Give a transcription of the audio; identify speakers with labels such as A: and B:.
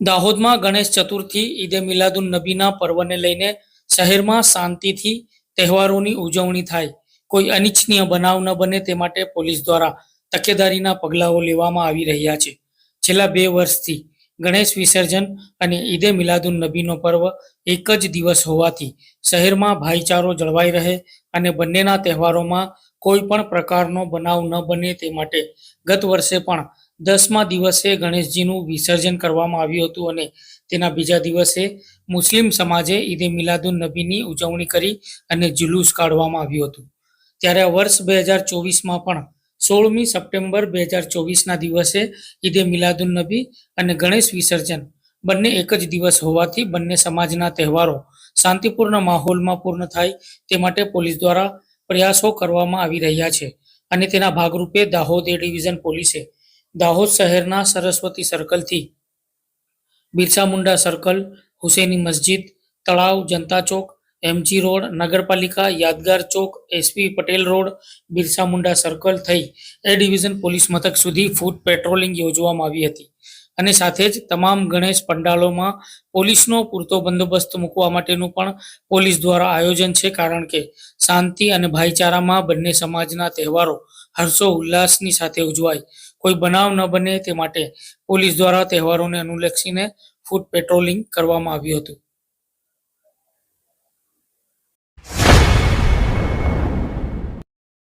A: દાહોદમાં ગણેશ ચતુર્થી ઈદે મિલાદુન નબીના પર્વને લઈને શહેરમાં શાંતિથી તહેવારોની ઉજવણી થાય, કોઈ અનિચ્છનીય બનાવ ન બને તે માટે પોલીસ દ્વારા તકેદારીના પગલાઓ લેવામાં આવી રહ્યા છે. છેલ્લા 2 વર્ષથી ગણેશ વિસર્જન અને ઈદે મિલાદુન નબીનો પર્વ એક જ દિવસ હોવાથી શહેરમાં ભાઈચારો જળવાઈ રહે અને બંનેના તહેવારોમાં કોઈ પણ પ્રકારનો બનાવ ન બને તે માટે ગત વર્ષે પણ 10મા દિવસે ગણેશજીનું વિસર્જન કરવામાં આવ્યું હતું અને તેના બીજા દિવસે મુસ્લિમ સમાજે ઈદે મિલાદુન નબીની ઉજવણી કરી અને જુલુસ કાઢવામાં આવ્યું હતું. ત્યારે વર્ષ 2024માં પણ 16મી સપ્ટેમ્બર 2024ના દિવસે ઈદે મિલાદુન નબી અને ગણેશ વિસર્જન બંને એક જ દિવસ હોવાથી બંને સમાજના તહેવારો શાંતિપૂર્ણ માહોલમાં પૂર્ણ થાય તે માટે પોલીસ દ્વારા પ્રયાસો કરવામાં આવી રહ્યા છે અને તેના ભાગરૂપે દાહોદ એ ડિવિઝન પોલીસે દાહોદ શહેરના સરસ્વતી સર્કલથી બિરસા મુંડા સર્કલ, હુસેની મસ્જિદ, તળાવ, જનતા ચોક, એમજી રોડ, નગરપાલિકા, Yadgar Chowk, SP Patel road, Birsa Munda circle થઈ એ ડિવિઝન પોલીસ મથક સુધી ફૂટ પેટ્રોલિંગ યોજવામાં આવી હતી અને સાથે જ તમામ ગણેશ પંડાલોમાં પોલીસનો પૂરતો બંદોબસ્ત મૂકવા માટેનું પણ પોલીસ દ્વારા આયોજન છે, કારણ કે શાંતિ અને ભાઈચારામાં બંને સમાજના તહેવારો હર્ષો ઉલ્લાસની સાથે ઉજવાય, કોઈ બનાવ ન બને તે માટે પોલીસ દ્વારા તહેવારોને અનુલક્ષીને ફૂટ પેટ્રોલિંગ કરવામાં આવ્યું હતું.